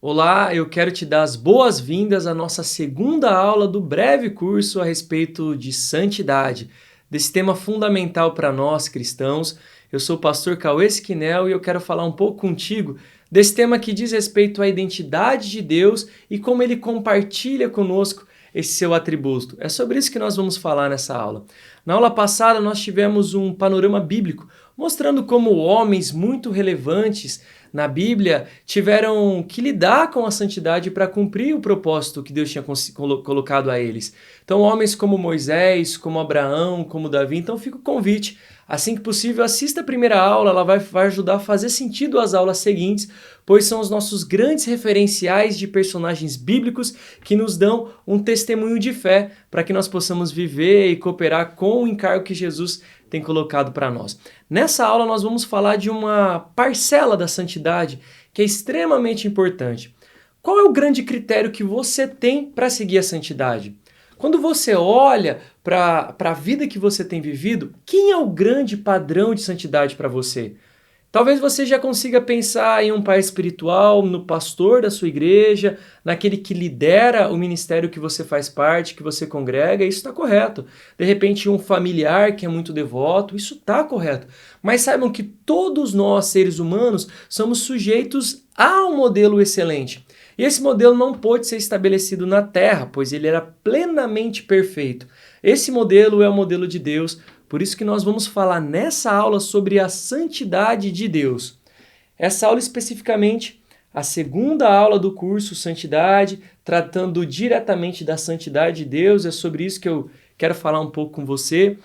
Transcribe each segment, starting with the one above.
Olá, eu quero te dar as boas-vindas à nossa segunda aula do breve curso a respeito de santidade, desse tema fundamental para nós cristãos. Eu sou o pastor Cauê Esquinel e eu quero falar um pouco contigo desse tema que diz respeito à identidade de Deus e como ele compartilha conosco esse seu atributo. É sobre isso que nós vamos falar nessa aula. Na aula passada nós tivemos um panorama bíblico mostrando como homens muito relevantes na Bíblia tiveram que lidar com a santidade para cumprir o propósito que Deus tinha colocado a eles. Então, homens como Moisés, como Abraão, como Davi. Então, fica o convite. Assim que possível, assista a primeira aula, ela vai ajudar a fazer sentido as aulas seguintes, pois são os nossos grandes referenciais de personagens bíblicos que nos dão um testemunho de fé para que nós possamos viver e cooperar com o encargo que Jesus tem colocado para nós. Nessa aula nós vamos falar de uma parcela da santidade que é extremamente importante. Qual é o grande critério que você tem para seguir a santidade? Quando você olha para a vida que você tem vivido, quem é o grande padrão de santidade para você? Talvez você já consiga pensar em um pai espiritual, no pastor da sua igreja, naquele que lidera o ministério que você faz parte, que você congrega, isso está correto. De repente, um familiar que é muito devoto, isso está correto. Mas saibam que todos nós, seres humanos, somos sujeitos a um modelo excelente. E esse modelo não pôde ser estabelecido na Terra, pois ele era plenamente perfeito. Esse modelo é o modelo de Deus. Por isso que nós vamos falar nessa aula sobre a santidade de Deus. Essa aula especificamente, a segunda aula do curso Santidade, tratando diretamente da santidade de Deus, é sobre isso que eu quero falar um pouco com você.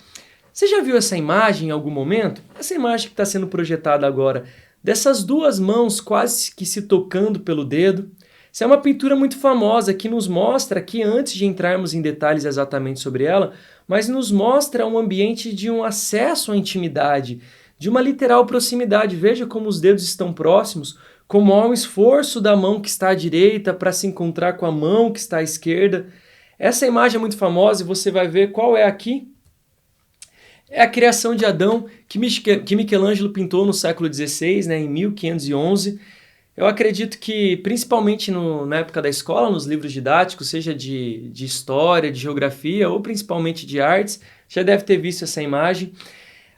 Você já viu essa imagem em algum momento? Essa imagem que está sendo projetada agora, dessas duas mãos quase que se tocando pelo dedo. Essa é uma pintura muito famosa que nos mostra, aqui antes de entrarmos em detalhes exatamente sobre ela, mas nos mostra um ambiente de um acesso à intimidade, de uma literal proximidade. Veja como os dedos estão próximos, como há um esforço da mão que está à direita para se encontrar com a mão que está à esquerda. Essa imagem é muito famosa e você vai ver qual é aqui. É a criação de Adão que Michelangelo pintou no século XVI, em 1511. Eu acredito que, principalmente na época da escola, nos livros didáticos, seja de história, de geografia ou principalmente de artes, já deve ter visto essa imagem.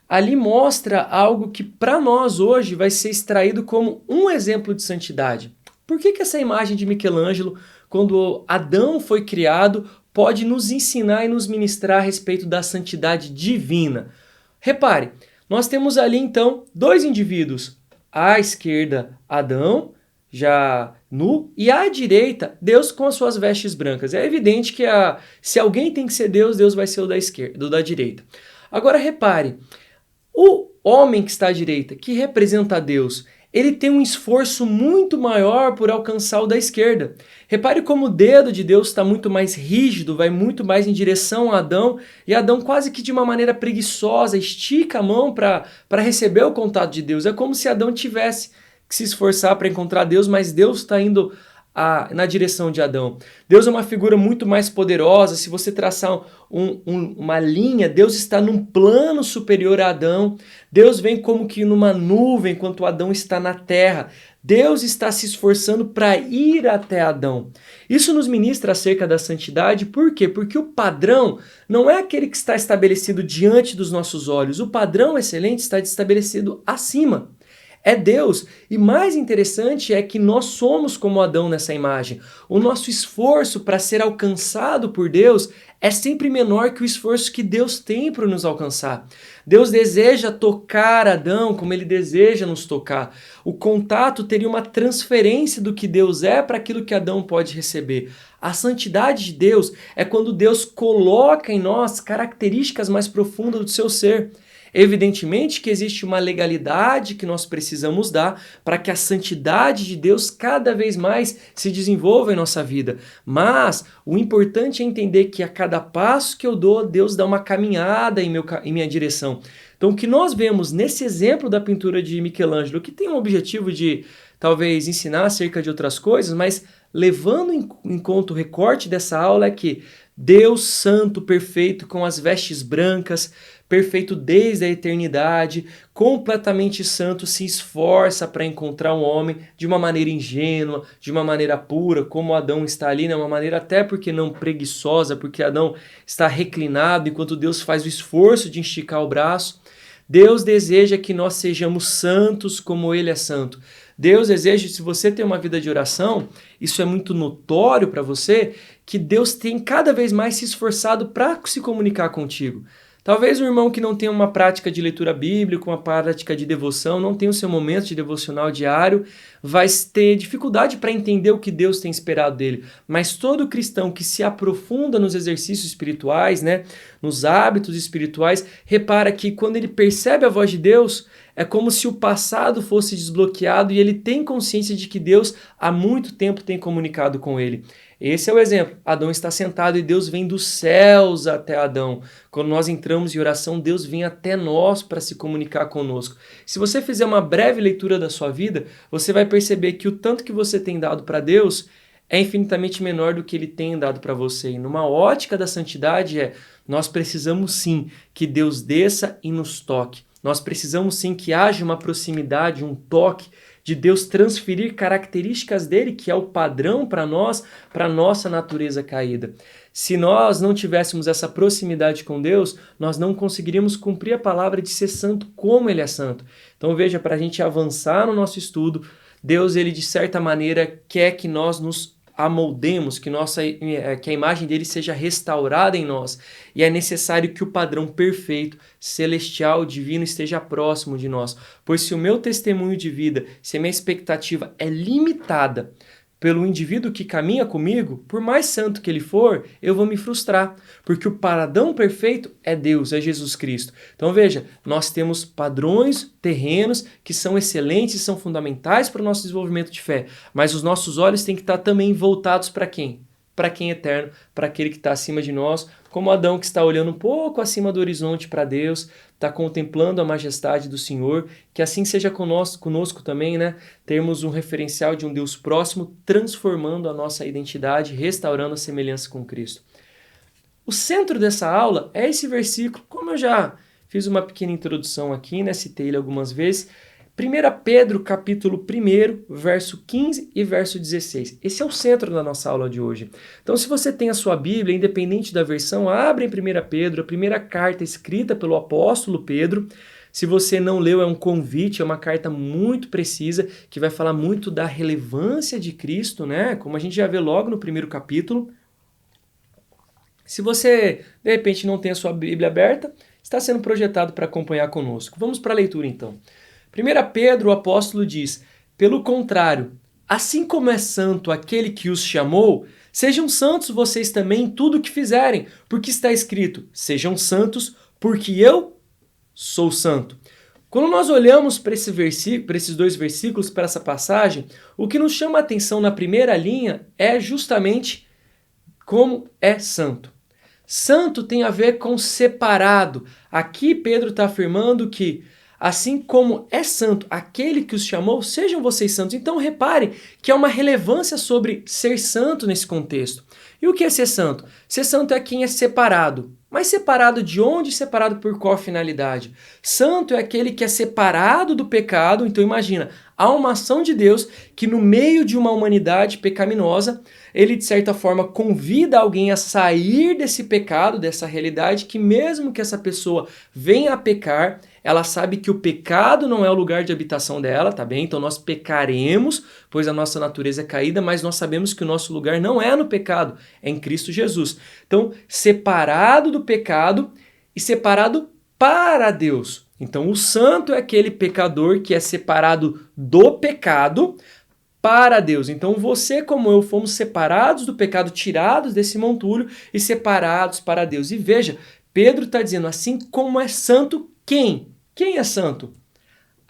Ali mostra algo que para nós hoje vai ser extraído como um exemplo de santidade. Por que essa imagem de Michelangelo, quando Adão foi criado, pode nos ensinar e nos ministrar a respeito da santidade divina? Repare, nós temos ali então dois indivíduos. À esquerda, Adão, já nu, e à direita, Deus com as suas vestes brancas. É evidente que se alguém tem que ser Deus, Deus vai ser o da esquerda, o da direita. Agora repare, o homem que está à direita, que representa Deus, ele tem um esforço muito maior por alcançar o da esquerda. Repare como o dedo de Deus está muito mais rígido, vai muito mais em direção a Adão, e Adão quase que de uma maneira preguiçosa estica a mão para receber o contato de Deus. É como se Adão tivesse que se esforçar para encontrar Deus, mas Deus está indo na direção de Adão. Deus é uma figura muito mais poderosa. Se você traçar uma linha, Deus está num plano superior a Adão. Deus vem como que numa nuvem, enquanto Adão está na terra. Deus está se esforçando para ir até Adão. Isso nos ministra acerca da santidade, por quê? Porque o padrão não é aquele que está estabelecido diante dos nossos olhos. O padrão excelente está estabelecido acima. É Deus. E mais interessante é que nós somos como Adão nessa imagem. O nosso esforço para ser alcançado por Deus é sempre menor que o esforço que Deus tem para nos alcançar. Deus deseja tocar Adão como ele deseja nos tocar. O contato teria uma transferência do que Deus é para aquilo que Adão pode receber. A santidade de Deus é quando Deus coloca em nós características mais profundas do seu ser. Evidentemente que existe uma legalidade que nós precisamos dar para que a santidade de Deus cada vez mais se desenvolva em nossa vida. Mas o importante é entender que a cada passo que eu dou, Deus dá uma caminhada em minha direção. Então o que nós vemos nesse exemplo da pintura de Michelangelo, que tem o objetivo de talvez ensinar acerca de outras coisas, mas levando em conta o recorte dessa aula é que Deus santo, perfeito, com as vestes brancas, perfeito desde a eternidade, completamente santo, se esforça para encontrar um homem de uma maneira ingênua, de uma maneira pura, como Adão está ali, né? Uma maneira até porque não preguiçosa, porque Adão está reclinado enquanto Deus faz o esforço de esticar o braço. Deus deseja que nós sejamos santos como Ele é santo. Deus deseja, se você tem uma vida de oração, isso é muito notório para você, que Deus tem cada vez mais se esforçado para se comunicar contigo. Talvez o irmão que não tem uma prática de leitura bíblica, uma prática de devoção, não tem o seu momento de devocional diário, vai ter dificuldade para entender o que Deus tem esperado dele. Mas todo cristão que se aprofunda nos exercícios espirituais, né, nos hábitos espirituais, repara que quando ele percebe a voz de Deus, é como se o passado fosse desbloqueado e ele tem consciência de que Deus há muito tempo tem comunicado com ele. Esse é o exemplo. Adão está sentado e Deus vem dos céus até Adão. Quando nós entramos em oração, Deus vem até nós para se comunicar conosco. Se você fizer uma breve leitura da sua vida, você vai perceber que o tanto que você tem dado para Deus é infinitamente menor do que Ele tem dado para você. E numa ótica da santidade nós precisamos sim que Deus desça e nos toque. Nós precisamos sim que haja uma proximidade, um toque de Deus transferir características dele, que é o padrão para nós, para a nossa natureza caída. Se nós não tivéssemos essa proximidade com Deus, nós não conseguiríamos cumprir a palavra de ser santo como Ele é santo. Então veja, para a gente avançar no nosso estudo, Deus, Ele de certa maneira quer que nós nos amoldemos, que a imagem dele seja restaurada em nós. E é necessário que o padrão perfeito, celestial, divino esteja próximo de nós. Pois se o meu testemunho de vida, se a minha expectativa é limitada pelo indivíduo que caminha comigo, por mais santo que ele for, eu vou me frustrar, porque o padrão perfeito é Deus, é Jesus Cristo. Então veja, nós temos padrões terrenos que são excelentes, são fundamentais para o nosso desenvolvimento de fé, mas os nossos olhos têm que estar também voltados para quem? Para quem é eterno, para aquele que está acima de nós, como Adão que está olhando um pouco acima do horizonte para Deus, está contemplando a majestade do Senhor, que assim seja conosco também, né? Termos um referencial de um Deus próximo, transformando a nossa identidade, restaurando a semelhança com Cristo. O centro dessa aula é esse versículo, como eu já fiz uma pequena introdução aqui, né? Citei ele algumas vezes. 1 Pedro, capítulo 1, verso 15 e verso 16. Esse é o centro da nossa aula de hoje. Então, se você tem a sua Bíblia, independente da versão, abre em 1 Pedro, a primeira carta escrita pelo apóstolo Pedro. Se você não leu, é um convite, é uma carta muito precisa, que vai falar muito da relevância de Cristo, né? Como a gente já vê logo no primeiro capítulo. Se você, de repente, não tem a sua Bíblia aberta, está sendo projetado para acompanhar conosco. Vamos para a leitura, então. 1 Pedro, o apóstolo diz: pelo contrário, assim como é santo aquele que os chamou, sejam santos vocês também em tudo o que fizerem, porque está escrito: sejam santos, porque eu sou santo. Quando nós olhamos para esses dois versículos, para essa passagem, o que nos chama a atenção na primeira linha é justamente como é santo. Santo tem a ver com separado. Aqui Pedro está afirmando que assim como é santo aquele que os chamou, sejam vocês santos. Então repare que há uma relevância sobre ser santo nesse contexto. E o que é ser santo? Ser santo é quem é separado. Mas separado de onde? Separado por qual finalidade? Santo é aquele que é separado do pecado. Então imagina, há uma ação de Deus que no meio de uma humanidade pecaminosa, ele de certa forma convida alguém a sair desse pecado, dessa realidade, que mesmo que essa pessoa venha a pecar, ela sabe que o pecado não é o lugar de habitação dela, tá bem? Então nós pecaremos, pois a nossa natureza é caída, mas nós sabemos que o nosso lugar não é no pecado, é em Cristo Jesus. Então, separado do pecado e separado para Deus. Então, o santo é aquele pecador que é separado do pecado para Deus. Então, você como eu fomos separados do pecado, tirados desse montulho e separados para Deus. E veja, Pedro está dizendo, assim como é santo, quem? Quem é santo?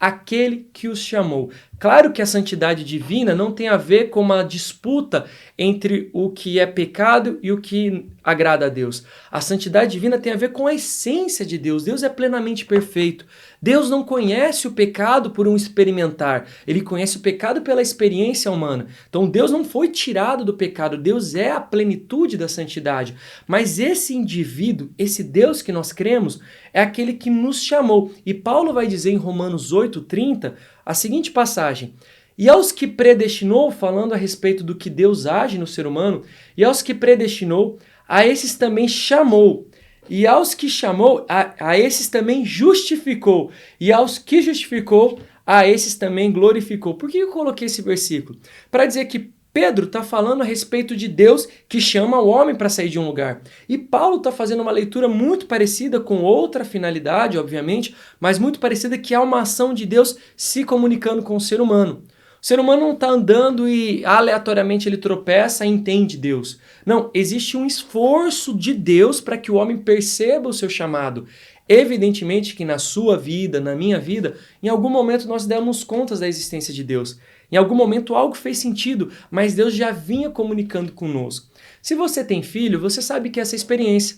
Aquele que os chamou. Claro que a santidade divina não tem a ver com uma disputa entre o que é pecado e o que agrada a Deus. A santidade divina tem a ver com a essência de Deus. Deus é plenamente perfeito. Deus não conhece o pecado por um experimentar. Ele conhece o pecado pela experiência humana. Então Deus não foi tirado do pecado. Deus é a plenitude da santidade. Mas esse indivíduo, esse Deus que nós cremos, é aquele que nos chamou. E Paulo vai dizer em Romanos 8:30 a seguinte passagem: e aos que predestinou, falando a respeito do que Deus age no ser humano, e aos que predestinou, a esses também chamou. E aos que chamou, a esses também justificou. E aos que justificou, a esses também glorificou. Por que eu coloquei esse versículo? Para dizer que Pedro está falando a respeito de Deus que chama o homem para sair de um lugar. E Paulo está fazendo uma leitura muito parecida, com outra finalidade, obviamente, mas muito parecida, que é uma ação de Deus se comunicando com o ser humano. O ser humano não está andando e aleatoriamente ele tropeça e entende Deus. Não, existe um esforço de Deus para que o homem perceba o seu chamado. Evidentemente que na sua vida, na minha vida, em algum momento nós demos contas da existência de Deus. Em algum momento algo fez sentido, mas Deus já vinha comunicando conosco. Se você tem filho, você sabe que essa experiência.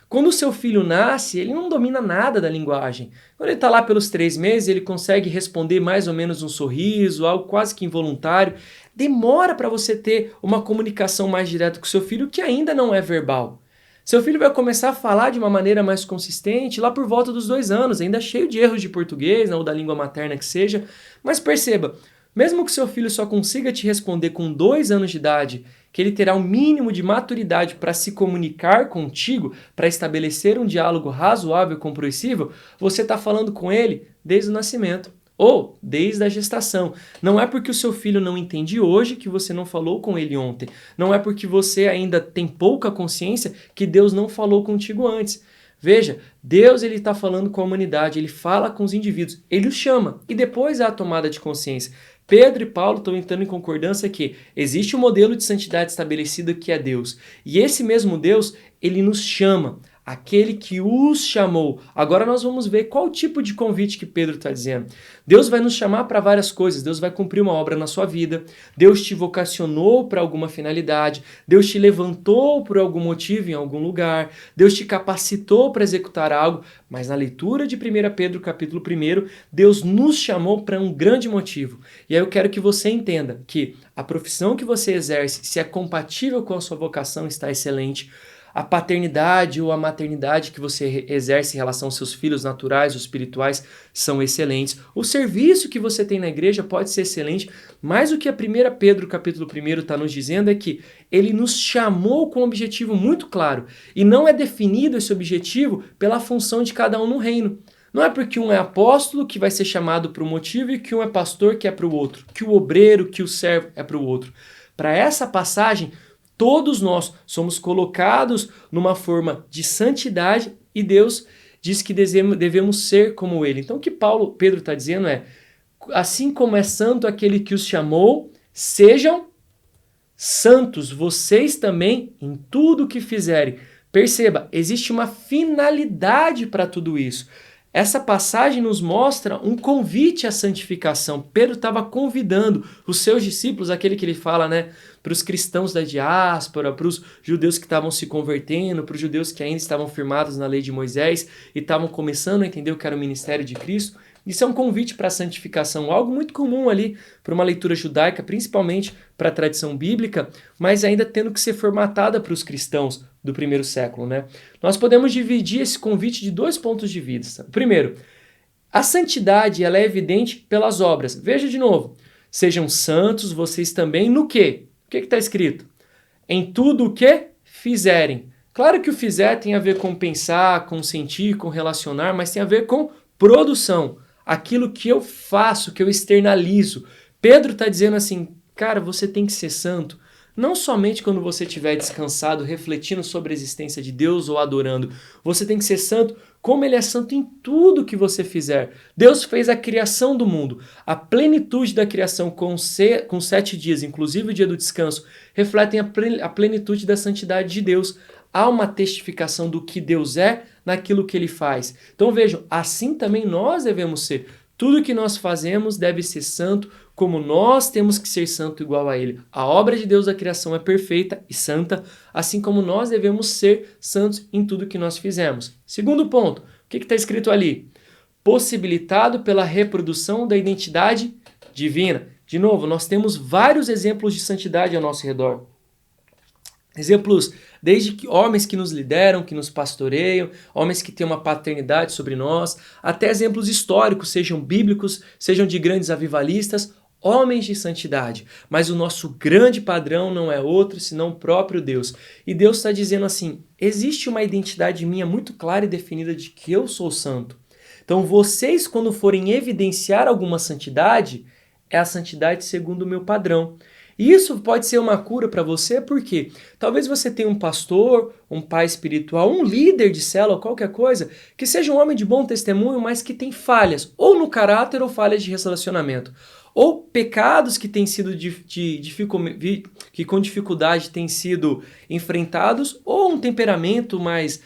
Quando o seu filho nasce, ele não domina nada da linguagem. Quando ele está lá pelos 3 meses, ele consegue responder mais ou menos um sorriso, algo quase que involuntário. Demora para você ter uma comunicação mais direta com o seu filho, que ainda não é verbal. Seu filho vai começar a falar de uma maneira mais consistente lá por volta dos 2 anos, ainda cheio de erros de português, ou da língua materna que seja. Mas perceba, mesmo que seu filho só consiga te responder com 2 anos de idade, que ele terá um mínimo de maturidade para se comunicar contigo, para estabelecer um diálogo razoável e compreensível, você está falando com ele desde o nascimento ou desde a gestação. Não é porque o seu filho não entende hoje que você não falou com ele ontem. Não é porque você ainda tem pouca consciência que Deus não falou contigo antes. Veja, Deus ele está falando com a humanidade, ele fala com os indivíduos, ele os chama e depois há a tomada de consciência. Pedro e Paulo estão entrando em concordância que existe um modelo de santidade estabelecido que é Deus. E esse mesmo Deus, ele nos chama, aquele que os chamou. Agora nós vamos ver qual tipo de convite que Pedro está dizendo. Deus vai nos chamar para várias coisas. Deus vai cumprir uma obra na sua vida. Deus te vocacionou para alguma finalidade. Deus te levantou por algum motivo em algum lugar. Deus te capacitou para executar algo. Mas na leitura de 1 Pedro, capítulo 1, Deus nos chamou para um grande motivo. E aí eu quero que você entenda que a profissão que você exerce, se é compatível com a sua vocação, está excelente. A paternidade ou a maternidade que você exerce em relação aos seus filhos naturais ou espirituais são excelentes. O serviço que você tem na igreja pode ser excelente, mas o que a 1 Pedro, capítulo 1, está nos dizendo é que ele nos chamou com um objetivo muito claro. E não é definido esse objetivo pela função de cada um no reino. Não é porque um é apóstolo que vai ser chamado para um motivo e que um é pastor que é para o outro, que o obreiro, que o servo é para o outro. Para essa passagem, todos nós somos colocados numa forma de santidade e Deus diz que devemos ser como Ele. Então o que Pedro está dizendo é, assim como é santo aquele que os chamou, sejam santos vocês também em tudo o que fizerem. Perceba, existe uma finalidade para tudo isso. Essa passagem nos mostra um convite à santificação. Pedro estava convidando os seus discípulos, aquele que ele fala, né, para os cristãos da diáspora, para os judeus que estavam se convertendo, para os judeus que ainda estavam firmados na lei de Moisés e estavam começando a entender o que era o ministério de Cristo. Isso é um convite para a santificação, algo muito comum ali para uma leitura judaica, principalmente para a tradição bíblica, mas ainda tendo que ser formatada para os cristãos do primeiro século, né? Nós podemos dividir esse convite de 2 pontos de vista. Primeiro, a santidade ela é evidente pelas obras. Veja de novo, sejam santos vocês também no quê? O que está escrito? Em tudo o que fizerem. Claro que o fizer tem a ver com pensar, com sentir, com relacionar, mas tem a ver com produção. Aquilo que eu faço, que eu externalizo. Pedro está dizendo assim, cara, você tem que ser santo, não somente quando você estiver descansado, refletindo sobre a existência de Deus ou adorando. Você tem que ser santo como Ele é santo em tudo que você fizer. Deus fez a criação do mundo. A plenitude da criação com 7 dias, inclusive o dia do descanso, refletem a plenitude da santidade de Deus. Há uma testificação do que Deus é naquilo que Ele faz. Então vejam, assim também nós devemos ser. Tudo que nós fazemos deve ser santo, como nós temos que ser santo igual a Ele. A obra de Deus da criação é perfeita e santa, assim como nós devemos ser santos em tudo que nós fizemos. Segundo ponto, o que está escrito ali? Possibilitado pela reprodução da identidade divina. De novo, nós temos vários exemplos de santidade ao nosso redor. Exemplos desde que homens que nos lideram, que nos pastoreiam, homens que têm uma paternidade sobre nós, até exemplos históricos, sejam bíblicos, sejam de grandes avivalistas, homens de santidade. Mas o nosso grande padrão não é outro senão o próprio Deus. E Deus está dizendo assim, existe uma identidade minha muito clara e definida de que eu sou santo. Então vocês, quando forem evidenciar alguma santidade, é a santidade segundo o meu padrão. E isso pode ser uma cura para você, porque talvez você tenha um pastor, um pai espiritual, um líder de célula, qualquer coisa, que seja um homem de bom testemunho, mas que tem falhas, ou no caráter ou falhas de relacionamento, ou pecados que têm sido que com dificuldade têm sido enfrentados, ou um temperamento mais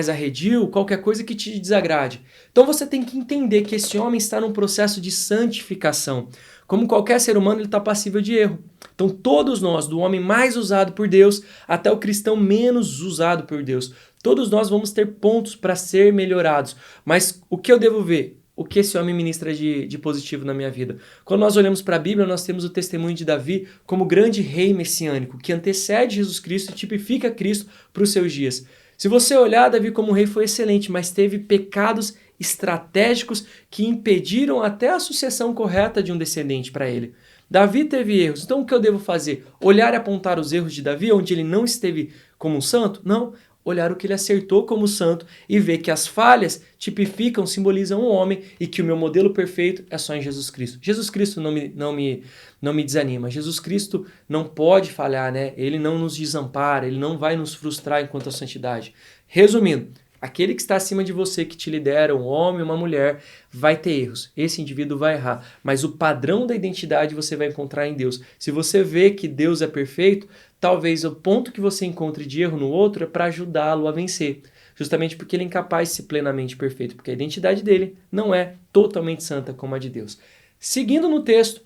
arredio, qualquer coisa que te desagrade. Então você tem que entender que esse homem está num processo de santificação. Como qualquer ser humano, ele está passível de erro. Então todos nós, do homem mais usado por Deus até o cristão menos usado por Deus, todos nós vamos ter pontos para ser melhorados. Mas o que eu devo ver? O que esse homem ministra de positivo na minha vida? Quando nós olhamos para a Bíblia, nós temos o testemunho de Davi como grande rei messiânico, que antecede Jesus Cristo e tipifica Cristo para os seus dias. Se você olhar, Davi como rei foi excelente, mas teve pecados estratégicos que impediram até a sucessão correta de um descendente para ele. Davi teve erros, então o que eu devo fazer? Olhar e apontar os erros de Davi, onde ele não esteve como um santo? Não, olhar o que ele acertou como santo e ver que as falhas tipificam, simbolizam um homem e que o meu modelo perfeito é só em Jesus Cristo. Jesus Cristo não me desanima, Jesus Cristo não pode falhar, né? Ele não nos desampara, ele não vai nos frustrar enquanto a santidade. Resumindo, aquele que está acima de você, que te lidera, um homem ou uma mulher, vai ter erros. Esse indivíduo vai errar. Mas o padrão da identidade você vai encontrar em Deus. Se você vê que Deus é perfeito, talvez o ponto que você encontre de erro no outro é para ajudá-lo a vencer. Justamente porque ele é incapaz de ser plenamente perfeito. Porque a identidade dele não é totalmente santa como a de Deus. Seguindo no texto,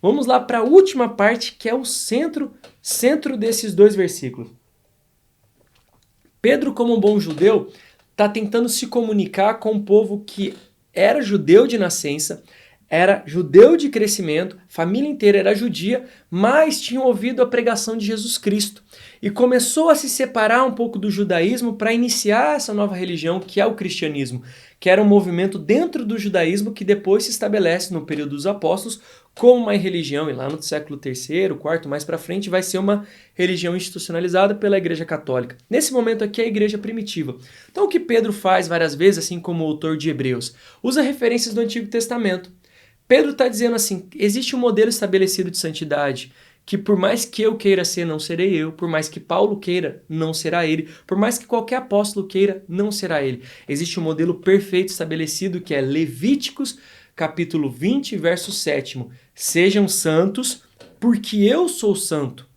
vamos lá para a última parte, que é o centro desses dois versículos. Pedro, como um bom judeu, está tentando se comunicar com um povo que era judeu de nascença, era judeu de crescimento, família inteira era judia, mas tinham ouvido a pregação de Jesus Cristo. E começou a se separar um pouco do judaísmo para iniciar essa nova religião que é o cristianismo, que era um movimento dentro do judaísmo que depois se estabelece no período dos apóstolos como uma religião, e lá no século III, IV, mais para frente, vai ser uma religião institucionalizada pela Igreja Católica. Nesse momento aqui é a Igreja Primitiva. Então o que Pedro faz várias vezes, assim como o autor de Hebreus, usa referências do Antigo Testamento. Pedro está dizendo assim, existe um modelo estabelecido de santidade, que por mais que eu queira ser, não serei eu, por mais que Paulo queira, não será ele, por mais que qualquer apóstolo queira, não será ele. Existe um modelo perfeito estabelecido que é Levíticos, capítulo 20, verso 7. Sejam santos, porque eu sou santo.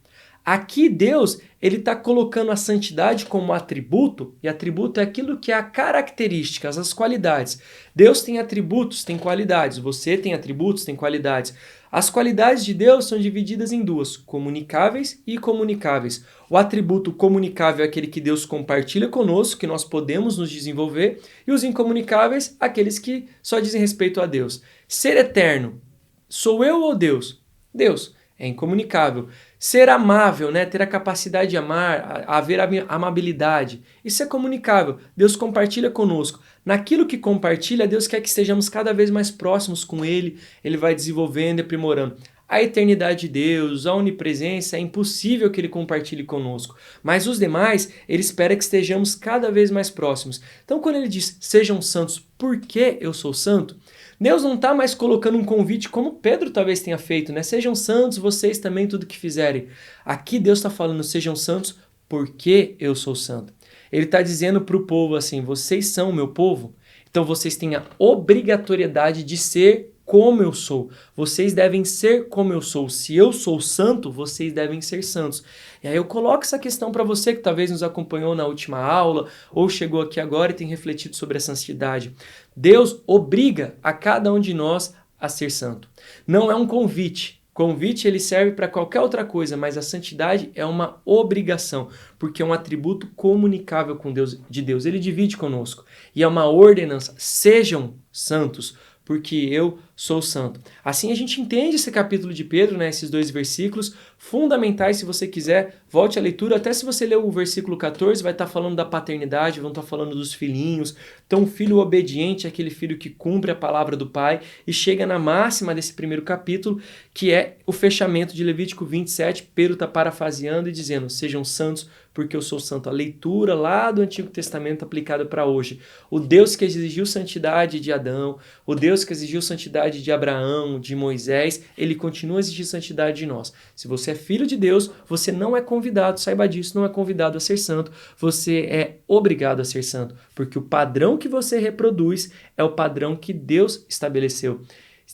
Aqui Deus, ele está colocando a santidade como atributo, e atributo é aquilo que é a característica, as qualidades. Deus tem atributos, tem qualidades. Você tem atributos, tem qualidades. As qualidades de Deus são divididas em duas, comunicáveis e comunicáveis. O atributo comunicável é aquele que Deus compartilha conosco, que nós podemos nos desenvolver, e os incomunicáveis, aqueles que só dizem respeito a Deus. Ser eterno, sou eu ou Deus? Deus, é incomunicável. Ser amável, né? Ter a capacidade de amar, haver amabilidade, isso é comunicável. Deus compartilha conosco. Naquilo que compartilha, Deus quer que estejamos cada vez mais próximos com Ele, Ele vai desenvolvendo e aprimorando. A eternidade de Deus, a onipresença, é impossível que Ele compartilhe conosco. Mas os demais, Ele espera que estejamos cada vez mais próximos. Então quando Ele diz, sejam santos porque eu sou santo, Deus não está mais colocando um convite como Pedro talvez tenha feito, né? Sejam santos vocês também tudo que fizerem. Aqui Deus está falando, sejam santos porque eu sou santo. Ele está dizendo para o povo assim, vocês são o meu povo, então vocês têm a obrigatoriedade de ser como eu sou. Vocês devem ser como eu sou. Se eu sou santo, vocês devem ser santos. E aí eu coloco essa questão para você que talvez nos acompanhou na última aula ou chegou aqui agora e tem refletido sobre a santidade. Deus obriga a cada um de nós a ser santo. Não é um convite. Convite ele serve para qualquer outra coisa, mas a santidade é uma obrigação, porque é um atributo comunicável com Deus, de Deus. Ele divide conosco. E é uma ordenança. Sejam santos, porque eu sou santo. Assim a gente entende esse capítulo de Pedro, né, esses 2 versículos fundamentais. Se você quiser, volte à leitura. Até se você ler o versículo 14, vai estar falando da paternidade, vão estar falando dos filhinhos. Então, o filho obediente é aquele filho que cumpre a palavra do pai e chega na máxima desse primeiro capítulo, que é o fechamento de Levítico 27. Pedro está parafraseando e dizendo, sejam santos, porque eu sou santo. A leitura lá do Antigo Testamento aplicada para hoje. O Deus que exigiu santidade de Adão, o Deus que exigiu santidade de Abraão, de Moisés, ele continua a exigir santidade de nós. Se você é filho de Deus, você não é convidado, saiba disso, não é convidado a ser santo, você é obrigado a ser santo, porque o padrão que você reproduz é o padrão que Deus estabeleceu.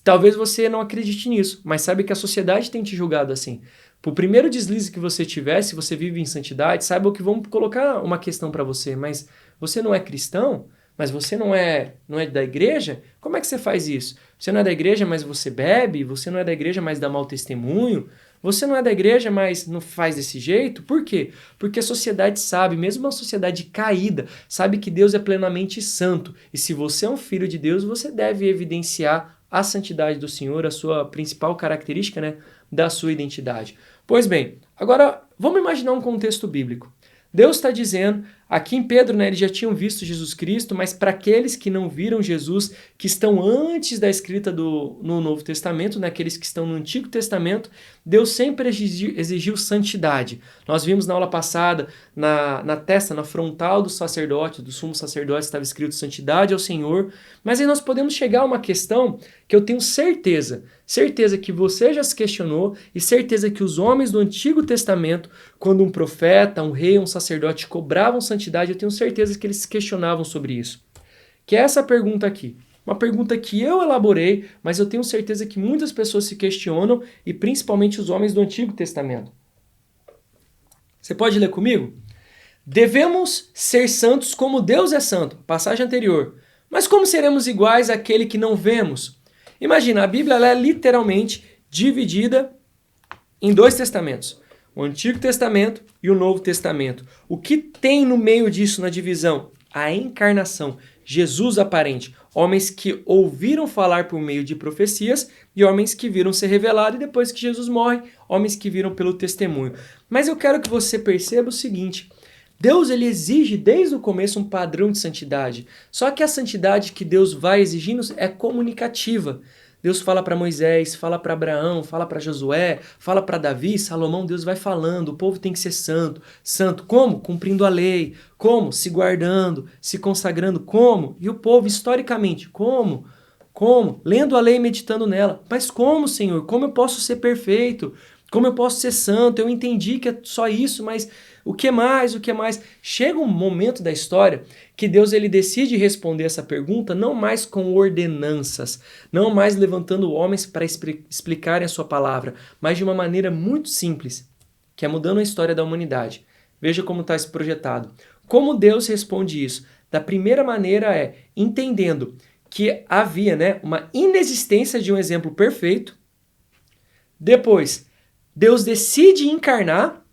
Talvez você não acredite nisso, mas sabe que a sociedade tem te julgado assim. Por primeiro deslize que você tiver, se você vive em santidade, saiba que vão colocar uma questão para você, mas você não é cristão? Mas você não é da igreja? Como é que você faz isso? Você não é da igreja, mas você bebe? Você não é da igreja, mas dá mau testemunho? Você não é da igreja, mas não faz desse jeito? Por quê? Porque a sociedade sabe, mesmo uma sociedade caída, sabe que Deus é plenamente santo. E se você é um filho de Deus, você deve evidenciar a santidade do Senhor, a sua principal característica, né, da sua identidade. Pois bem, agora vamos imaginar um contexto bíblico. Deus está dizendo, aqui em Pedro, né, eles já tinham visto Jesus Cristo, mas para aqueles que não viram Jesus, que estão antes da escrita no Novo Testamento, né, aqueles que estão no Antigo Testamento, Deus sempre exigiu santidade. Nós vimos na aula passada, na testa, na frontal do sacerdote, do sumo sacerdote, estava escrito santidade ao Senhor, mas aí nós podemos chegar a uma questão que eu tenho certeza que você já se questionou e certeza que os homens do Antigo Testamento, quando um profeta, um rei, um sacerdote cobravam santidade, eu tenho certeza que eles se questionavam sobre isso. Que é essa pergunta aqui. Uma pergunta que eu elaborei, mas eu tenho certeza que muitas pessoas se questionam e principalmente os homens do Antigo Testamento. Você pode ler comigo? Devemos ser santos como Deus é santo. Passagem anterior. Mas como seremos iguais àquele que não vemos? Imagina, a Bíblia ela é literalmente dividida em 2 testamentos. O Antigo Testamento e o Novo Testamento. O que tem no meio disso na divisão? A encarnação. Jesus aparente. Homens que ouviram falar por meio de profecias e homens que viram ser revelado e depois que Jesus morre, homens que viram pelo testemunho. Mas eu quero que você perceba o seguinte. Deus ele exige desde o começo um padrão de santidade. Só que a santidade que Deus vai exigindo é comunicativa. Deus fala para Moisés, fala para Abraão, fala para Josué, fala para Davi, Salomão, Deus vai falando, o povo tem que ser santo. Santo como? Cumprindo a lei. Como? Se guardando, se consagrando. Como? E o povo, historicamente, como? Como? Lendo a lei e meditando nela. Mas como, Senhor? Como eu posso ser perfeito? Como eu posso ser santo? Eu entendi que é só isso, mas o que mais? O que mais? Chega um momento da história que Deus ele decide responder essa pergunta não mais com ordenanças, não mais levantando homens para explicarem a sua palavra, mas de uma maneira muito simples, que é mudando a história da humanidade. Veja como está esse projetado. Como Deus responde isso? Da primeira maneira é entendendo que havia, uma inexistência de um exemplo perfeito. Depois, Deus decide encarnar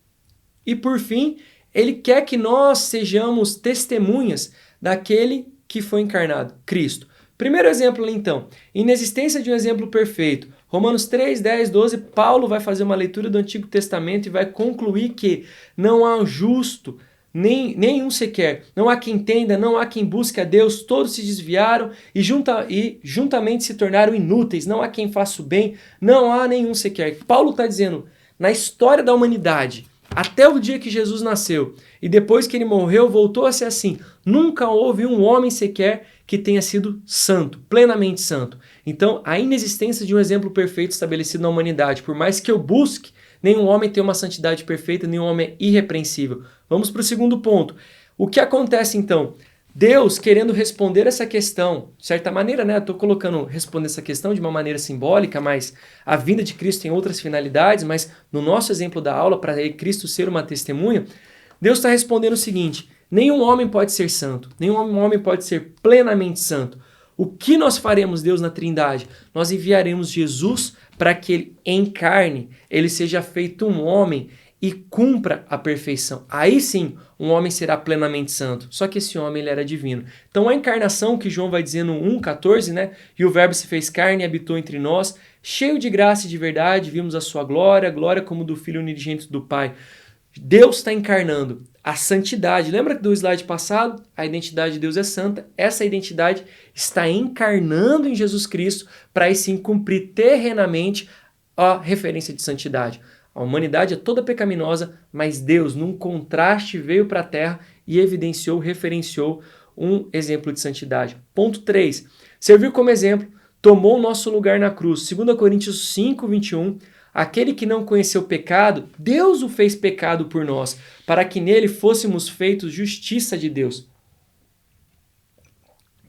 e, por fim, ele quer que nós sejamos testemunhas daquele que foi encarnado, Cristo. Primeiro exemplo, então, inexistência de um exemplo perfeito. Romanos 3, 10, 12, Paulo vai fazer uma leitura do Antigo Testamento e vai concluir que não há um justo, nenhum sequer. Não há quem entenda, não há quem busque a Deus, todos se desviaram e juntamente se tornaram inúteis. Não há quem faça o bem, não há nenhum sequer. Paulo está dizendo, na história da humanidade, até o dia que Jesus nasceu e depois que ele morreu, voltou a ser assim. Nunca houve um homem sequer que tenha sido santo, plenamente santo. Então, a inexistência de um exemplo perfeito estabelecido na humanidade, por mais que eu busque, nenhum homem tem uma santidade perfeita, nenhum homem é irrepreensível. Vamos para o segundo ponto. O que acontece então? Deus querendo responder essa questão, de certa maneira, eu estou responder essa questão de uma maneira simbólica, mas a vinda de Cristo tem outras finalidades, mas no nosso exemplo da aula, para Cristo ser uma testemunha, Deus está respondendo o seguinte, nenhum homem pode ser santo, nenhum homem pode ser plenamente santo. O que nós faremos, Deus, na Trindade? Nós enviaremos Jesus para que ele encarne, ele seja feito um homem e cumpra a perfeição. Aí sim, um homem será plenamente santo. Só que esse homem ele era divino. Então a encarnação que João vai dizer no 1,14, né? E o verbo se fez carne e habitou entre nós, cheio de graça e de verdade, vimos a sua glória, glória como do Filho unigênito do Pai. Deus está encarnando a santidade. Lembra do slide passado? A identidade de Deus é santa. Essa identidade está encarnando em Jesus Cristo para aí sim cumprir terrenamente a referência de santidade. A humanidade é toda pecaminosa, mas Deus, num contraste, veio para a terra e evidenciou, referenciou um exemplo de santidade. Ponto 3. Serviu como exemplo, tomou o nosso lugar na cruz. 2 Coríntios 5, 21. Aquele que não conheceu pecado, Deus o fez pecado por nós, para que nele fôssemos feitos justiça de Deus.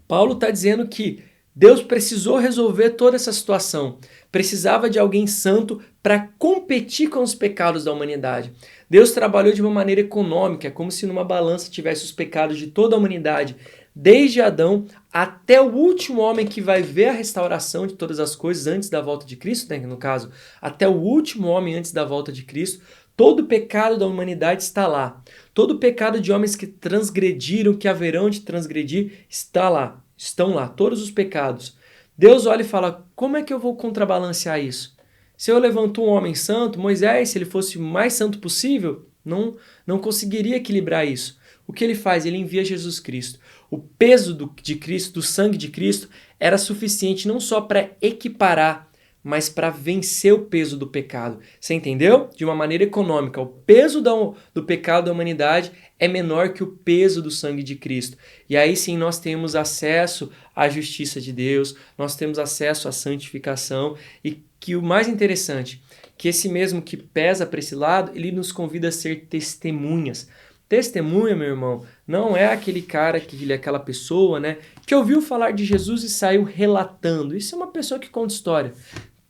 Paulo está dizendo que Deus precisou resolver toda essa situação. Precisava de alguém santo para competir com os pecados da humanidade. Deus trabalhou de uma maneira econômica, como se numa balança tivesse os pecados de toda a humanidade, desde Adão até o último homem que vai ver a restauração de todas as coisas antes da volta de Cristo, né? No caso, até o último homem antes da volta de Cristo. Todo o pecado da humanidade está lá. Todo o pecado de homens que transgrediram, que haverão de transgredir, está lá. Estão lá, todos os pecados. Deus olha e fala, como é que eu vou contrabalancear isso? Se eu levanto um homem santo, Moisés, se ele fosse o mais santo possível, não conseguiria equilibrar isso. O que ele faz? Ele envia Jesus Cristo. O peso de Cristo, do sangue de Cristo, era suficiente não só para equiparar, mas para vencer o peso do pecado. Você entendeu? De uma maneira econômica, o peso do pecado da humanidade é menor que o peso do sangue de Cristo. E aí sim nós temos acesso à justiça de Deus, nós temos acesso à santificação e que o mais interessante, que esse mesmo que pesa para esse lado, ele nos convida a ser testemunhas. Testemunha, meu irmão, não é aquele cara, aquela pessoa, né, que ouviu falar de Jesus e saiu relatando. Isso é uma pessoa que conta história.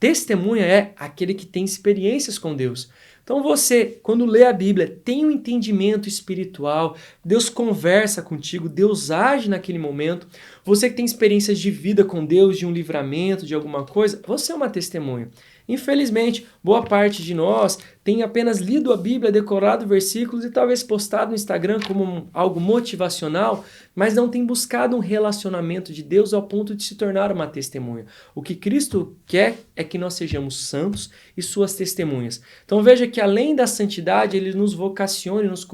Testemunha é aquele que tem experiências com Deus. Então você, quando lê a Bíblia, tem um entendimento espiritual, Deus conversa contigo, Deus age naquele momento. Você que tem experiências de vida com Deus, de um livramento, de alguma coisa, você é uma testemunha. Infelizmente, boa parte de nós tem apenas lido a Bíblia, decorado versículos e talvez postado no Instagram como algo motivacional, mas não tem buscado um relacionamento de Deus ao ponto de se tornar uma testemunha. O que Cristo quer é que nós sejamos santos e suas testemunhas. Então veja que além da santidade, ele nos vocaciona e nos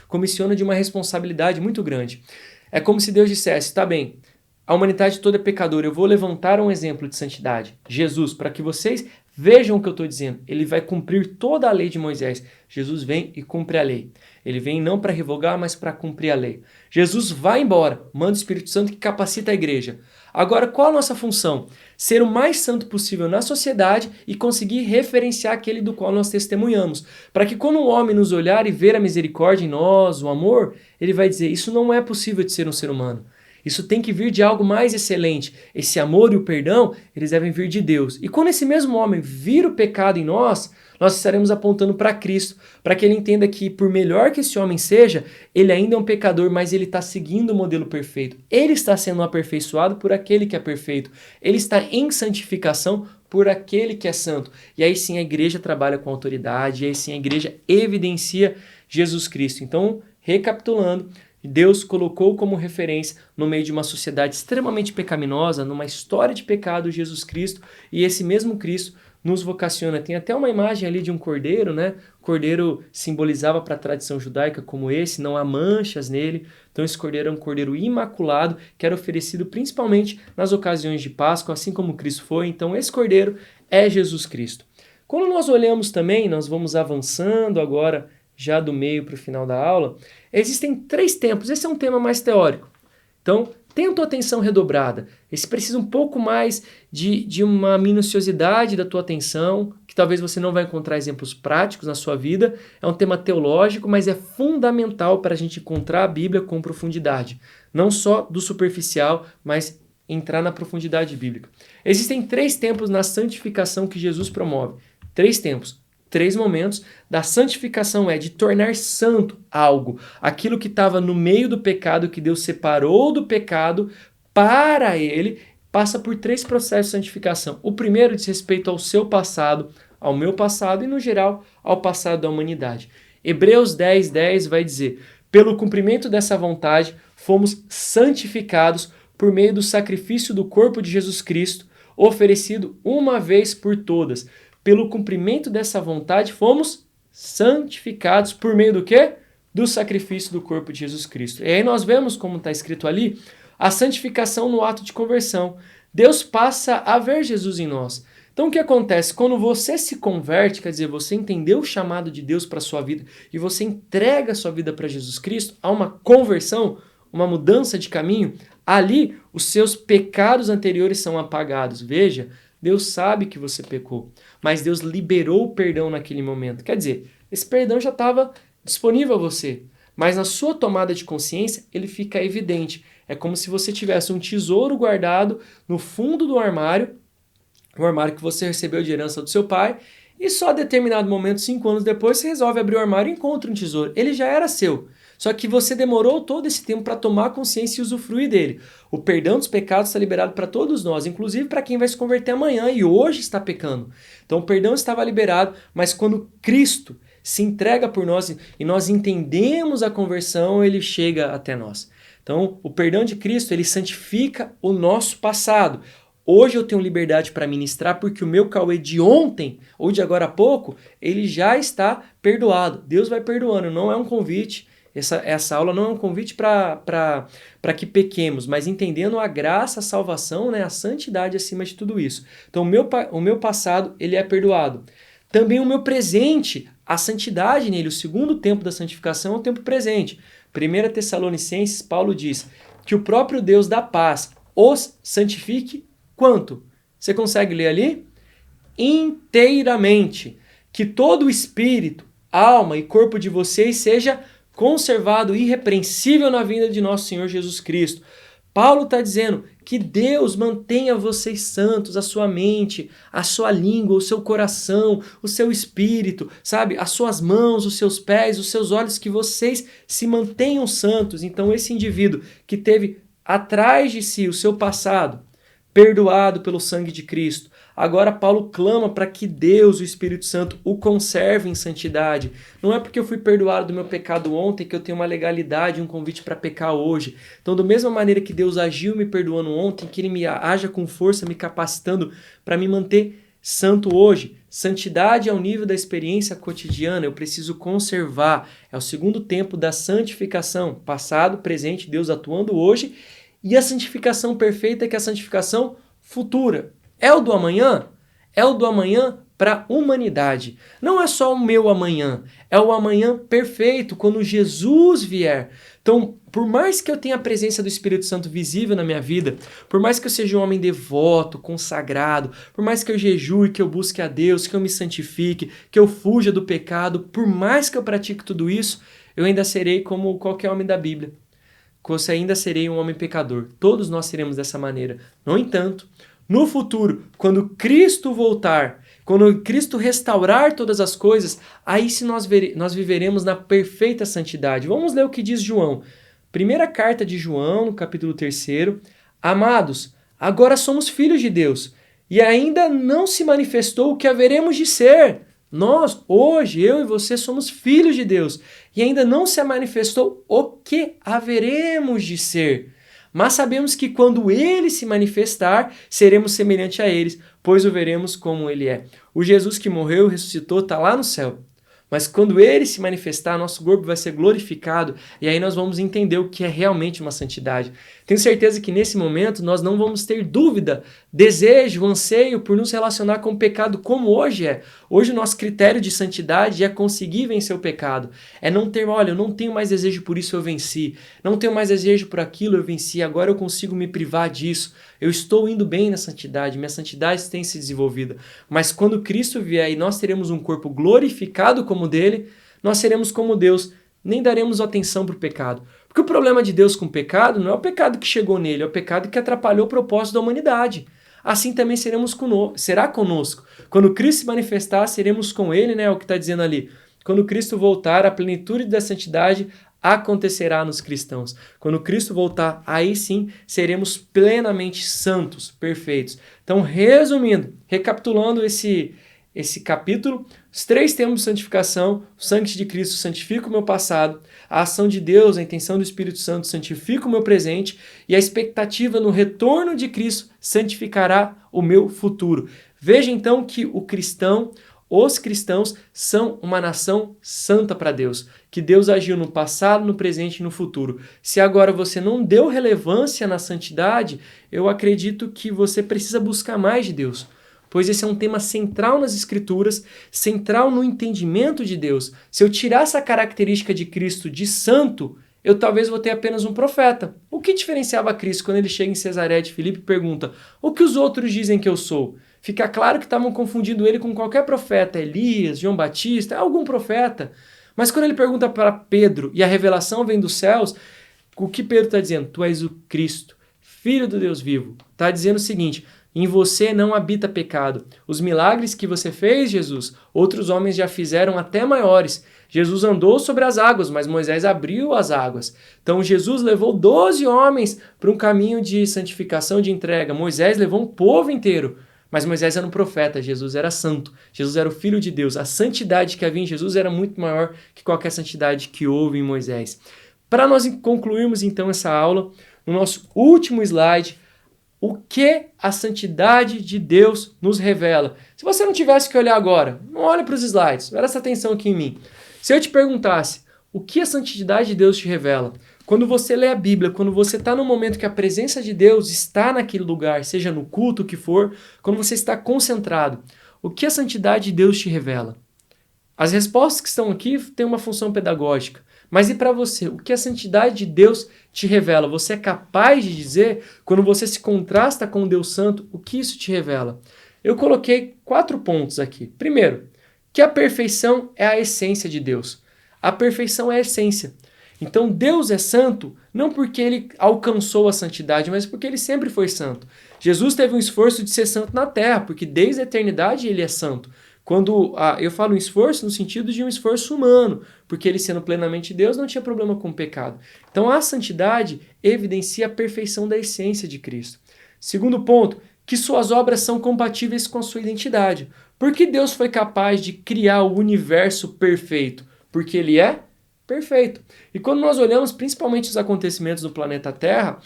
comissiona de uma responsabilidade muito grande. É como se Deus dissesse, tá bem, a humanidade toda é pecadora, eu vou levantar um exemplo de santidade, Jesus, para que vocês vejam o que eu estou dizendo. Ele vai cumprir toda a lei de Moisés. Jesus vem e cumpre a lei. Ele vem não para revogar, mas para cumprir a lei. Jesus vai embora, manda o Espírito Santo que capacita a igreja. Agora, qual a nossa função? Ser o mais santo possível na sociedade e conseguir referenciar aquele do qual nós testemunhamos. Para que quando um homem nos olhar e ver a misericórdia em nós, o amor, ele vai dizer, isso não é possível de ser um ser humano. Isso tem que vir de algo mais excelente. Esse amor e o perdão, eles devem vir de Deus. E quando esse mesmo homem vir o pecado em nós estaremos apontando para Cristo, para que ele entenda que, por melhor que esse homem seja, ele ainda é um pecador, mas ele está seguindo o modelo perfeito. Ele está sendo aperfeiçoado por aquele que é perfeito. Ele está em santificação por aquele que é santo. E aí sim a igreja trabalha com autoridade, e aí sim a igreja evidencia Jesus Cristo. Então, recapitulando, Deus colocou como referência no meio de uma sociedade extremamente pecaminosa, numa história de pecado, Jesus Cristo, e esse mesmo Cristo nos vocaciona. Tem até uma imagem ali de um cordeiro, né? O cordeiro simbolizava para a tradição judaica como esse, não há manchas nele. Então esse cordeiro é um cordeiro imaculado, que era oferecido principalmente nas ocasiões de Páscoa, assim como Cristo foi. Então esse cordeiro é Jesus Cristo. Quando nós olhamos também, nós vamos avançando agora, já do meio para o final da aula, existem 3 tempos. Esse é um tema mais teórico. Então, tenha a tua atenção redobrada. Esse precisa um pouco mais de uma minuciosidade da tua atenção, que talvez você não vai encontrar exemplos práticos na sua vida. É um tema teológico, mas é fundamental para a gente encontrar a Bíblia com profundidade. Não só do superficial, mas entrar na profundidade bíblica. Existem 3 tempos na santificação que Jesus promove. 3 tempos. 3 momentos da santificação é de tornar santo algo, aquilo que estava no meio do pecado, que Deus separou do pecado para ele, passa por 3 processos de santificação. O primeiro diz respeito ao seu passado, ao meu passado e, no geral, ao passado da humanidade. Hebreus 10:10 vai dizer: pelo cumprimento dessa vontade, fomos santificados por meio do sacrifício do corpo de Jesus Cristo, oferecido uma vez por todas. Pelo cumprimento dessa vontade, fomos santificados por meio do quê? Do sacrifício do corpo de Jesus Cristo. E aí nós vemos, como está escrito ali, a santificação no ato de conversão. Deus passa a ver Jesus em nós. Então o que acontece? Quando você se converte, quer dizer, você entendeu o chamado de Deus para a sua vida e você entrega a sua vida para Jesus Cristo, há uma conversão, uma mudança de caminho, ali os seus pecados anteriores são apagados. Veja, Deus sabe que você pecou, mas Deus liberou o perdão naquele momento. Quer dizer, esse perdão já estava disponível a você, mas na sua tomada de consciência ele fica evidente. É como se você tivesse um tesouro guardado no fundo do armário, o armário que você recebeu de herança do seu pai, e só a determinado momento, 5 anos depois, você resolve abrir o armário e encontra um tesouro. Ele já era seu, só que você demorou todo esse tempo para tomar consciência e usufruir dele. O perdão dos pecados está liberado para todos nós, inclusive para quem vai se converter amanhã e hoje está pecando. Então o perdão estava liberado, mas quando Cristo se entrega por nós e nós entendemos a conversão, ele chega até nós. Então o perdão de Cristo, ele santifica o nosso passado. Hoje eu tenho liberdade para ministrar porque o meu Cauê de ontem ou de agora a pouco, ele já está perdoado. Deus vai perdoando, não é um convite. Essa aula não é um convite para que pequemos, mas entendendo a graça, a salvação, né, a santidade acima de tudo isso. Então o meu passado, ele é perdoado. Também o meu presente, a santidade nele, o segundo tempo da santificação é o tempo presente. 1 Tessalonicenses, Paulo diz que o próprio Deus da paz os santifique quanto? Você consegue ler ali? Inteiramente. Que todo o espírito, alma e corpo de vocês seja conservado irrepreensível na vinda de nosso Senhor Jesus Cristo. Paulo está dizendo que Deus mantenha vocês santos, a sua mente, a sua língua, o seu coração, o seu espírito, sabe? As suas mãos, os seus pés, os seus olhos, que vocês se mantenham santos. Então esse indivíduo que teve atrás de si o seu passado, perdoado pelo sangue de Cristo. Agora Paulo clama para que Deus, o Espírito Santo, o conserve em santidade. Não é porque eu fui perdoado do meu pecado ontem que eu tenho uma legalidade, um convite para pecar hoje. Então, da mesma maneira que Deus agiu me perdoando ontem, que Ele me haja com força, me capacitando para me manter santo hoje. Santidade ao nível da experiência cotidiana, eu preciso conservar. É o segundo tempo da santificação. Passado, presente, Deus atuando hoje. E a santificação perfeita, que é a santificação futura. É o do amanhã? É o do amanhã para a humanidade. Não é só o meu amanhã, é o amanhã perfeito, quando Jesus vier. Então, por mais que eu tenha a presença do Espírito Santo visível na minha vida, por mais que eu seja um homem devoto, consagrado, por mais que eu jejue, que eu busque a Deus, que eu me santifique, que eu fuja do pecado, por mais que eu pratique tudo isso, eu ainda serei como qualquer homem da Bíblia. Você ainda serei um homem pecador. Todos nós seremos dessa maneira. No entanto, no futuro, quando Cristo voltar, quando Cristo restaurar todas as coisas, aí sim nós viveremos na perfeita santidade. Vamos ler o que diz João. Primeira carta de João, no capítulo 3. Amados, agora somos filhos de Deus, e ainda não se manifestou o que haveremos de ser. Nós, hoje, eu e você, somos filhos de Deus e ainda não se manifestou o que haveremos de ser. Mas sabemos que quando Ele se manifestar, seremos semelhantes a Ele, pois o veremos como Ele é. O Jesus que morreu e ressuscitou está lá no céu. Mas quando Ele se manifestar, nosso corpo vai ser glorificado e aí nós vamos entender o que é realmente uma santidade. Tenho certeza que nesse momento nós não vamos ter dúvida, desejo, anseio por nos relacionar com o pecado como hoje é. Hoje o nosso critério de santidade é conseguir vencer o pecado. É não ter, olha, eu não tenho mais desejo por isso, eu venci. Não tenho mais desejo por aquilo, eu venci. Agora eu consigo me privar disso. Eu estou indo bem na santidade, minha santidade tem se desenvolvido. Mas quando Cristo vier e nós teremos um corpo glorificado como o dele, nós seremos como Deus, nem daremos atenção para o pecado. Porque o problema de Deus com o pecado não é o pecado que chegou nele, é o pecado que atrapalhou o propósito da humanidade. Assim também será conosco. Quando Cristo se manifestar, seremos com ele, né? É o que está dizendo ali. Quando Cristo voltar, a plenitude da santidade, acontecerá nos cristãos. Quando Cristo voltar, aí sim seremos plenamente santos, perfeitos. Então, resumindo, recapitulando esse capítulo, os 3 termos de santificação: o sangue de Cristo santifica o meu passado, a ação de Deus, a intenção do Espírito Santo santifica o meu presente e a expectativa no retorno de Cristo santificará o meu futuro. Veja então que os cristãos são uma nação santa para Deus, que Deus agiu no passado, no presente e no futuro. Se agora você não deu relevância na santidade, eu acredito que você precisa buscar mais de Deus, pois esse é um tema central nas Escrituras, central no entendimento de Deus. Se eu tirar essa característica de Cristo de santo, eu talvez vou ter apenas um profeta. O que diferenciava Cristo quando ele chega em Cesareia de Filipe e pergunta: o que os outros dizem que eu sou? Fica claro que estavam confundindo ele com qualquer profeta, Elias, João Batista, algum profeta. Mas quando ele pergunta para Pedro e a revelação vem dos céus, o que Pedro está dizendo? Tu és o Cristo, Filho do Deus vivo. Está dizendo o seguinte: em você não habita pecado. Os milagres que você fez, Jesus, outros homens já fizeram até maiores. Jesus andou sobre as águas, mas Moisés abriu as águas. Então Jesus levou 12 homens para um caminho de santificação, de entrega. Moisés levou um povo inteiro. Mas Moisés era um profeta, Jesus era santo, Jesus era o Filho de Deus. A santidade que havia em Jesus era muito maior que qualquer santidade que houve em Moisés. Para nós concluirmos então essa aula, no nosso último slide, o que a santidade de Deus nos revela? Se você não tivesse que olhar agora, não olhe para os slides, presta atenção aqui em mim. Se eu te perguntasse, o que a santidade de Deus te revela? Quando você lê a Bíblia, quando você está no momento que a presença de Deus está naquele lugar, seja no culto, o que for, quando você está concentrado, o que a santidade de Deus te revela? As respostas que estão aqui têm uma função pedagógica. Mas e para você? O que a santidade de Deus te revela? Você é capaz de dizer, quando você se contrasta com o Deus Santo, o que isso te revela? Eu coloquei 4 pontos aqui. Primeiro, que a perfeição é a essência de Deus. A perfeição é a essência. Então Deus é santo não porque ele alcançou a santidade, mas porque ele sempre foi santo. Jesus teve um esforço de ser santo na terra, porque desde a eternidade ele é santo. Quando eu falo um esforço no sentido de um esforço humano, porque ele sendo plenamente Deus não tinha problema com o pecado. Então a santidade evidencia a perfeição da essência de Cristo. Segundo ponto, que suas obras são compatíveis com a sua identidade. Por que Deus foi capaz de criar o universo perfeito? Porque ele é perfeito. E quando nós olhamos principalmente os acontecimentos do planeta Terra,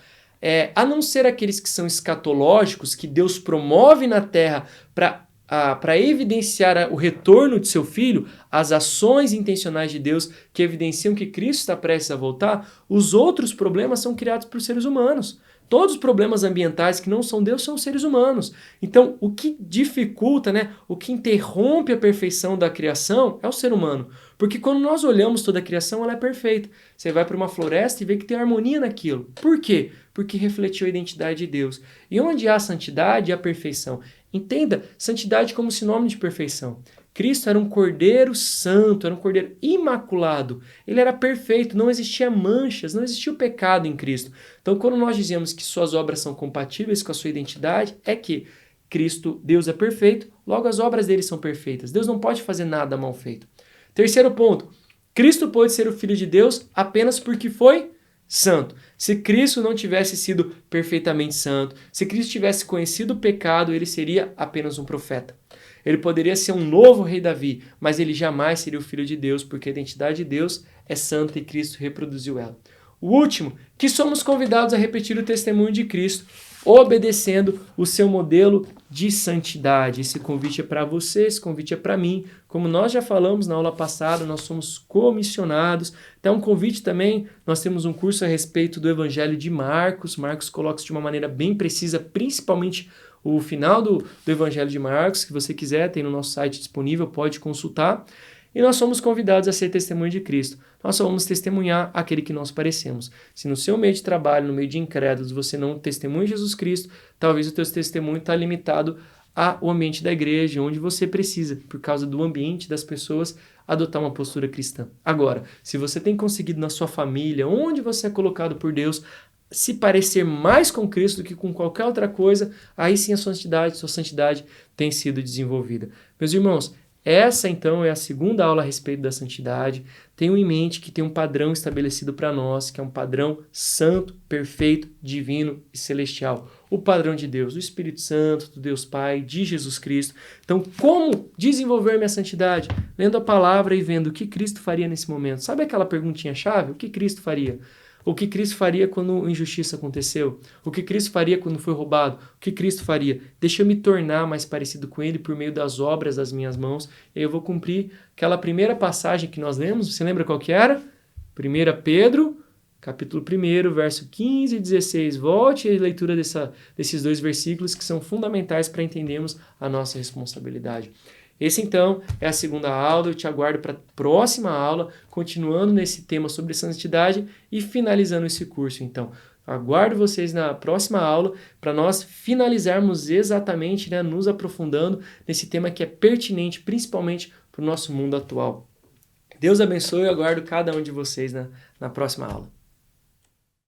a não ser aqueles que são escatológicos, que Deus promove na Terra para evidenciar o retorno de seu Filho, as ações intencionais de Deus que evidenciam que Cristo está prestes a voltar, os outros problemas são criados por seres humanos. Todos os problemas ambientais que não são Deus são seres humanos. Então, o que dificulta, o que interrompe a perfeição da criação é o ser humano. Porque quando nós olhamos toda a criação, ela é perfeita. Você vai para uma floresta e vê que tem harmonia naquilo. Por quê? Porque refletiu a identidade de Deus. E onde há santidade, há perfeição. Entenda, santidade como sinônimo de perfeição. Cristo era um cordeiro santo, era um cordeiro imaculado. Ele era perfeito, não existia manchas, não existia o pecado em Cristo. Então, quando nós dizemos que suas obras são compatíveis com a sua identidade, é que Cristo, Deus é perfeito, logo as obras dele são perfeitas. Deus não pode fazer nada mal feito. Terceiro ponto, Cristo pôde ser o Filho de Deus apenas porque foi santo. Se Cristo não tivesse sido perfeitamente santo, se Cristo tivesse conhecido o pecado, ele seria apenas um profeta. Ele poderia ser um novo rei Davi, mas ele jamais seria o Filho de Deus, porque a identidade de Deus é santa e Cristo reproduziu ela. O último, que somos convidados a repetir o testemunho de Cristo, obedecendo o seu modelo de santidade. Esse convite é para você, esse convite é para mim. Como nós já falamos na aula passada, nós somos comissionados. Então, um convite também, nós temos um curso a respeito do Evangelho de Marcos. Marcos coloca isso de uma maneira bem precisa, principalmente o final do Evangelho de Marcos, que você quiser, tem no nosso site disponível, pode consultar. E nós somos convidados a ser testemunho de Cristo. Nós só vamos testemunhar aquele que nós parecemos. Se no seu meio de trabalho, no meio de incrédulos, você não testemunha Jesus Cristo, talvez o teu testemunho está limitado ao ambiente da igreja, onde você precisa, por causa do ambiente das pessoas, adotar uma postura cristã. Agora, se você tem conseguido na sua família, onde você é colocado por Deus, se parecer mais com Cristo do que com qualquer outra coisa, aí sim a sua santidade tem sido desenvolvida. Meus irmãos, Essa, então, é a segunda aula a respeito da santidade. Tenham em mente que tem um padrão estabelecido para nós, que é um padrão santo, perfeito, divino e celestial. O padrão de Deus, do Espírito Santo, do Deus Pai, de Jesus Cristo. Então, como desenvolver minha santidade? Lendo a palavra e vendo o que Cristo faria nesse momento. Sabe aquela perguntinha-chave? O que Cristo faria? O que Cristo faria quando injustiça aconteceu? O que Cristo faria quando foi roubado? O que Cristo faria? Deixa eu me tornar mais parecido com Ele por meio das obras das minhas mãos. E eu vou cumprir aquela primeira passagem que nós lemos. Você lembra qual que era? 1 Pedro, capítulo 1, verso 15 e 16. Volte à leitura desses dois versículos que são fundamentais para entendermos a nossa responsabilidade. Esse, então, é a segunda aula. Eu te aguardo para a próxima aula, continuando nesse tema sobre santidade e finalizando esse curso. Então, aguardo vocês na próxima aula para nós finalizarmos exatamente, nos aprofundando nesse tema que é pertinente, principalmente para o nosso mundo atual. Deus abençoe e aguardo cada um de vocês na próxima aula.